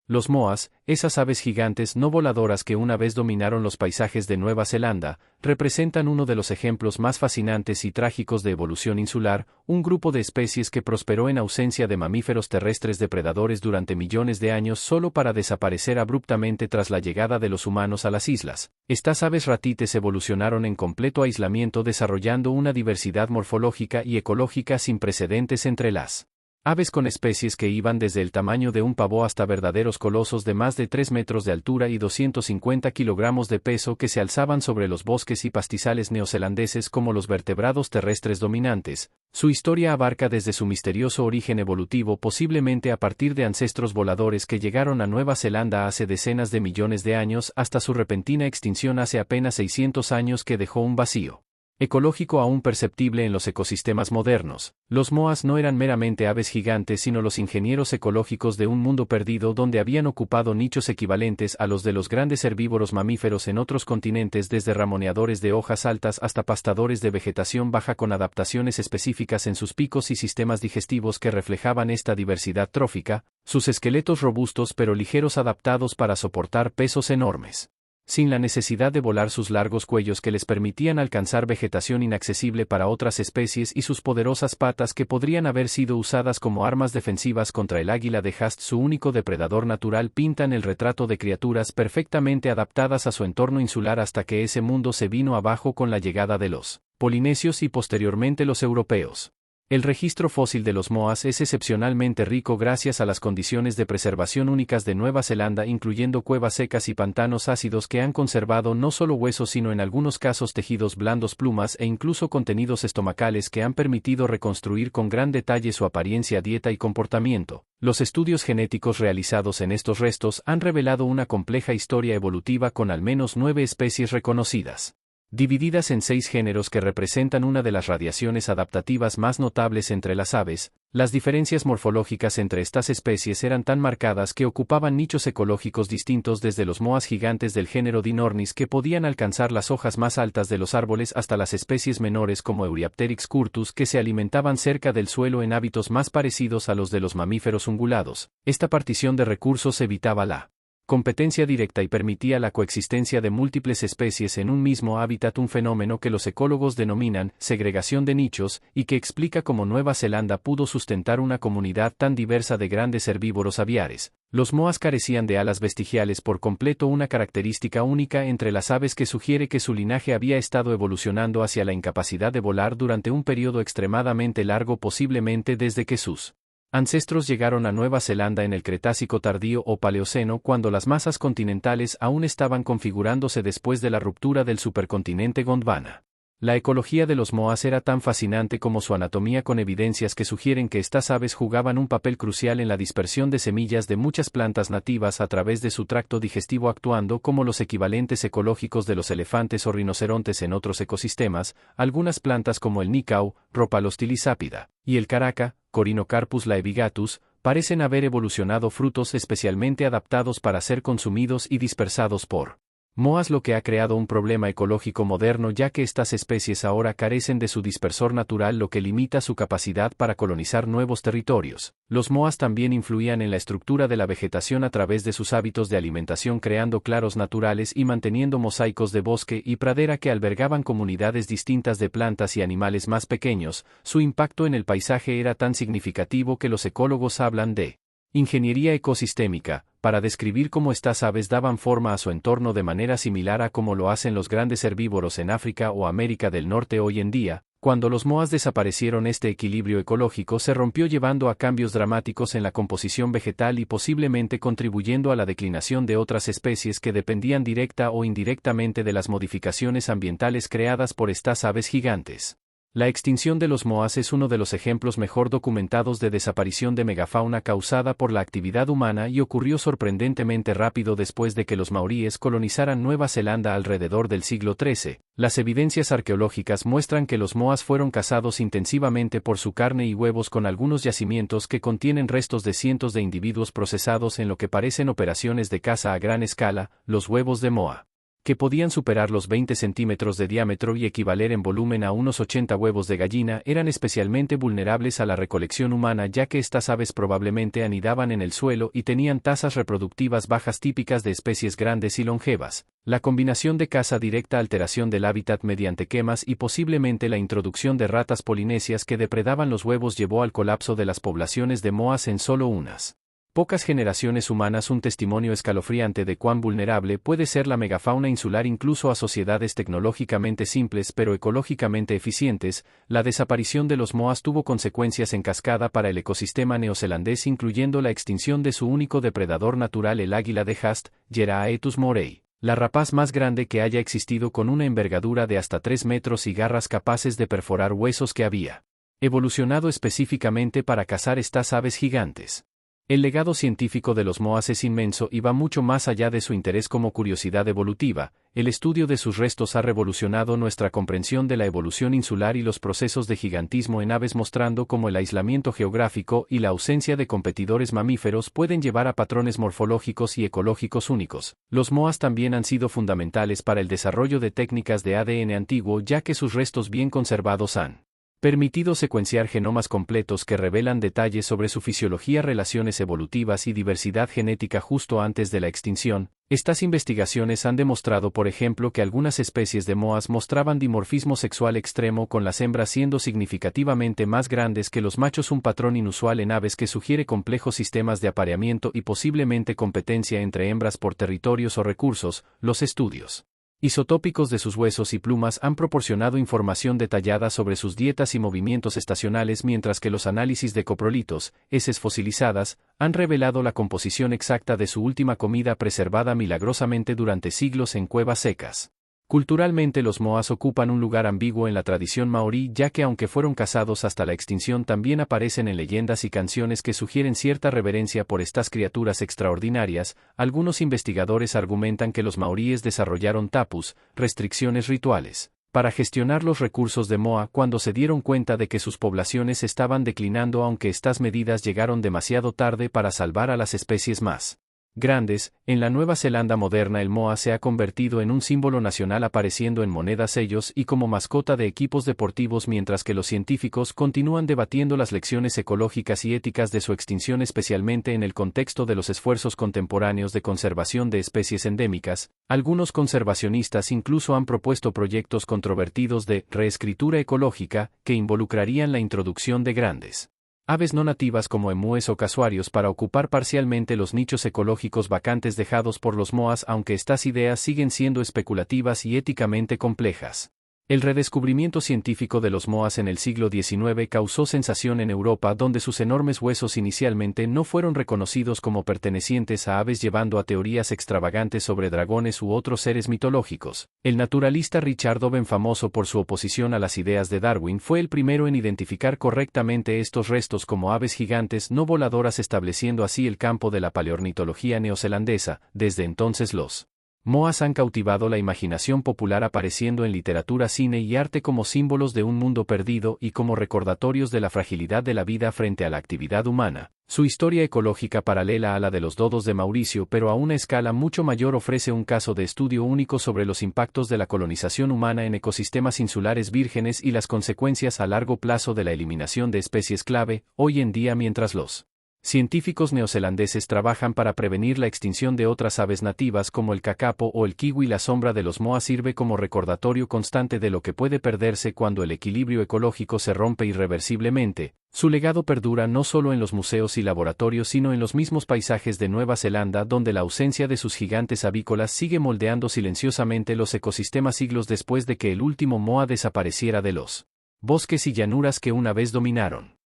Los moas, esas aves gigantes no voladoras que una vez dominaron los paisajes de Nueva Zelanda, representan uno de los ejemplos más fascinantes y trágicos de evolución insular, un grupo de especies que prosperó en ausencia de mamíferos terrestres depredadores durante millones de años solo para desaparecer abruptamente tras la llegada de los humanos a las islas. Estas aves ratites evolucionaron en completo aislamiento desarrollando una diversidad morfológica y ecológica sin precedentes entre las aves con especies que iban desde el tamaño de un pavó hasta verdaderos colosos de más de 3 metros de altura y 250 kilogramos de peso que se alzaban sobre los bosques y pastizales neozelandeses como los vertebrados terrestres dominantes. Su historia abarca desde su misterioso origen evolutivo posiblemente a partir de ancestros voladores que llegaron a Nueva Zelanda hace decenas de millones de años hasta su repentina extinción hace apenas 600 años que dejó un vacío ecológico aún perceptible en los ecosistemas modernos. Los moas no eran meramente aves gigantes sino los ingenieros ecológicos de un mundo perdido donde habían ocupado nichos equivalentes a los de los grandes herbívoros mamíferos en otros continentes desde ramoneadores de hojas altas hasta pastadores de vegetación baja con adaptaciones específicas en sus picos y sistemas digestivos que reflejaban esta diversidad trófica, sus esqueletos robustos pero ligeros adaptados para soportar pesos enormes, sin la necesidad de volar sus largos cuellos que les permitían alcanzar vegetación inaccesible para otras especies y sus poderosas patas que podrían haber sido usadas como armas defensivas contra el águila de Haast, su único depredador natural, pintan el retrato de criaturas perfectamente adaptadas a su entorno insular hasta que ese mundo se vino abajo con la llegada de los polinesios y posteriormente los europeos. El registro fósil de los moas es excepcionalmente rico gracias a las condiciones de preservación únicas de Nueva Zelanda, incluyendo cuevas secas y pantanos ácidos que han conservado no solo huesos sino en algunos casos tejidos blandos, plumas e incluso contenidos estomacales que han permitido reconstruir con gran detalle su apariencia, dieta y comportamiento. Los estudios genéticos realizados en estos restos han revelado una compleja historia evolutiva con al menos 9 especies reconocidas, divididas en 6 géneros que representan una de las radiaciones adaptativas más notables entre las aves. Las diferencias morfológicas entre estas especies eran tan marcadas que ocupaban nichos ecológicos distintos, desde los moas gigantes del género Dinornis que podían alcanzar las hojas más altas de los árboles hasta las especies menores como Euryapteryx curtus que se alimentaban cerca del suelo en hábitos más parecidos a los de los mamíferos ungulados. Esta partición de recursos evitaba la competencia directa y permitía la coexistencia de múltiples especies en un mismo hábitat, un fenómeno que los ecólogos denominan segregación de nichos y que explica cómo Nueva Zelanda pudo sustentar una comunidad tan diversa de grandes herbívoros aviares. Los moas carecían de alas vestigiales por completo, una característica única entre las aves que sugiere que su linaje había estado evolucionando hacia la incapacidad de volar durante un periodo extremadamente largo, posiblemente desde que sus ancestros llegaron a Nueva Zelanda en el Cretácico tardío o Paleoceno, cuando las masas continentales aún estaban configurándose después de la ruptura del supercontinente Gondwana. La ecología de los moas era tan fascinante como su anatomía, con evidencias que sugieren que estas aves jugaban un papel crucial en la dispersión de semillas de muchas plantas nativas a través de su tracto digestivo, actuando como los equivalentes ecológicos de los elefantes o rinocerontes en otros ecosistemas. Algunas plantas como el nícau, Rhopalostilisápida, y el caraca, Corinocarpus laevigatus, parecen haber evolucionado frutos especialmente adaptados para ser consumidos y dispersados por moas, lo que ha creado un problema ecológico moderno, ya que estas especies ahora carecen de su dispersor natural, lo que limita su capacidad para colonizar nuevos territorios. Los moas también influían en la estructura de la vegetación a través de sus hábitos de alimentación, creando claros naturales y manteniendo mosaicos de bosque y pradera que albergaban comunidades distintas de plantas y animales más pequeños. Su impacto en el paisaje era tan significativo que los ecólogos hablan de ingeniería ecosistémica, para describir cómo estas aves daban forma a su entorno de manera similar a cómo lo hacen los grandes herbívoros en África o América del Norte hoy en día. Cuando los moas desaparecieron, este equilibrio ecológico se rompió, llevando a cambios dramáticos en la composición vegetal y posiblemente contribuyendo a la declinación de otras especies que dependían directa o indirectamente de las modificaciones ambientales creadas por estas aves gigantes. La extinción de los moas es uno de los ejemplos mejor documentados de desaparición de megafauna causada por la actividad humana, y ocurrió sorprendentemente rápido después de que los maoríes colonizaran Nueva Zelanda alrededor del siglo XIII. Las evidencias arqueológicas muestran que los moas fueron cazados intensivamente por su carne y huevos, con algunos yacimientos que contienen restos de cientos de individuos procesados en lo que parecen operaciones de caza a gran escala. Los huevos de moa, que podían superar los 20 centímetros de diámetro y equivaler en volumen a unos 80 huevos de gallina, eran especialmente vulnerables a la recolección humana, ya que estas aves probablemente anidaban en el suelo y tenían tasas reproductivas bajas típicas de especies grandes y longevas. La combinación de caza directa, alteración del hábitat mediante quemas y posiblemente la introducción de ratas polinesias que depredaban los huevos llevó al colapso de las poblaciones de moas en solo unas pocas generaciones humanas, un testimonio escalofriante de cuán vulnerable puede ser la megafauna insular incluso a sociedades tecnológicamente simples pero ecológicamente eficientes. La desaparición de los moas tuvo consecuencias en cascada para el ecosistema neozelandés, incluyendo la extinción de su único depredador natural, el águila de Haast, Geraetus morei, la rapaz más grande que haya existido, con una envergadura de hasta 3 metros y garras capaces de perforar huesos, que había evolucionado específicamente para cazar estas aves gigantes. El legado científico de los moas es inmenso y va mucho más allá de su interés como curiosidad evolutiva. El estudio de sus restos ha revolucionado nuestra comprensión de la evolución insular y los procesos de gigantismo en aves, mostrando cómo el aislamiento geográfico y la ausencia de competidores mamíferos pueden llevar a patrones morfológicos y ecológicos únicos. Los moas también han sido fundamentales para el desarrollo de técnicas de ADN antiguo, ya que sus restos bien conservados han permitido secuenciar genomas completos que revelan detalles sobre su fisiología, relaciones evolutivas y diversidad genética justo antes de la extinción. Estas investigaciones han demostrado, por ejemplo, que algunas especies de moas mostraban dimorfismo sexual extremo, con las hembras siendo significativamente más grandes que los machos, un patrón inusual en aves que sugiere complejos sistemas de apareamiento y posiblemente competencia entre hembras por territorios o recursos. Los estudios isotópicos de sus huesos y plumas han proporcionado información detallada sobre sus dietas y movimientos estacionales, mientras que los análisis de coprolitos, heces fosilizadas, han revelado la composición exacta de su última comida, preservada milagrosamente durante siglos en cuevas secas. Culturalmente, los moas ocupan un lugar ambiguo en la tradición maorí, ya que aunque fueron cazados hasta la extinción, también aparecen en leyendas y canciones que sugieren cierta reverencia por estas criaturas extraordinarias. Algunos investigadores argumentan que los maoríes desarrollaron tapus, restricciones rituales, para gestionar los recursos de moa cuando se dieron cuenta de que sus poblaciones estaban declinando, aunque estas medidas llegaron demasiado tarde para salvar a las especies más grandes. En la Nueva Zelanda moderna, el moa se ha convertido en un símbolo nacional, apareciendo en monedas, sellos y como mascota de equipos deportivos, mientras que los científicos continúan debatiendo las lecciones ecológicas y éticas de su extinción, especialmente en el contexto de los esfuerzos contemporáneos de conservación de especies endémicas. Algunos conservacionistas incluso han propuesto proyectos controvertidos de reescritura ecológica que involucrarían la introducción de grandes aves no nativas como emúes o casuarios para ocupar parcialmente los nichos ecológicos vacantes dejados por los moas, aunque estas ideas siguen siendo especulativas y éticamente complejas. El redescubrimiento científico de los moas en el siglo XIX causó sensación en Europa, donde sus enormes huesos inicialmente no fueron reconocidos como pertenecientes a aves, llevando a teorías extravagantes sobre dragones u otros seres mitológicos. El naturalista Richard Owen, famoso por su oposición a las ideas de Darwin, fue el primero en identificar correctamente estos restos como aves gigantes no voladoras, estableciendo así el campo de la paleornitología neozelandesa. Desde entonces, los moas han cautivado la imaginación popular, apareciendo en literatura, cine y arte como símbolos de un mundo perdido y como recordatorios de la fragilidad de la vida frente a la actividad humana. Su historia ecológica, paralela a la de los dodos de Mauricio pero a una escala mucho mayor, ofrece un caso de estudio único sobre los impactos de la colonización humana en ecosistemas insulares vírgenes y las consecuencias a largo plazo de la eliminación de especies clave. Hoy en día, mientras los científicos neozelandeses trabajan para prevenir la extinción de otras aves nativas como el kakapo o el kiwi, la sombra de los moas sirve como recordatorio constante de lo que puede perderse cuando el equilibrio ecológico se rompe irreversiblemente. Su legado perdura no solo en los museos y laboratorios, sino en los mismos paisajes de Nueva Zelanda, donde la ausencia de sus gigantes avícolas sigue moldeando silenciosamente los ecosistemas siglos después de que el último moa desapareciera de los bosques y llanuras que una vez dominaron.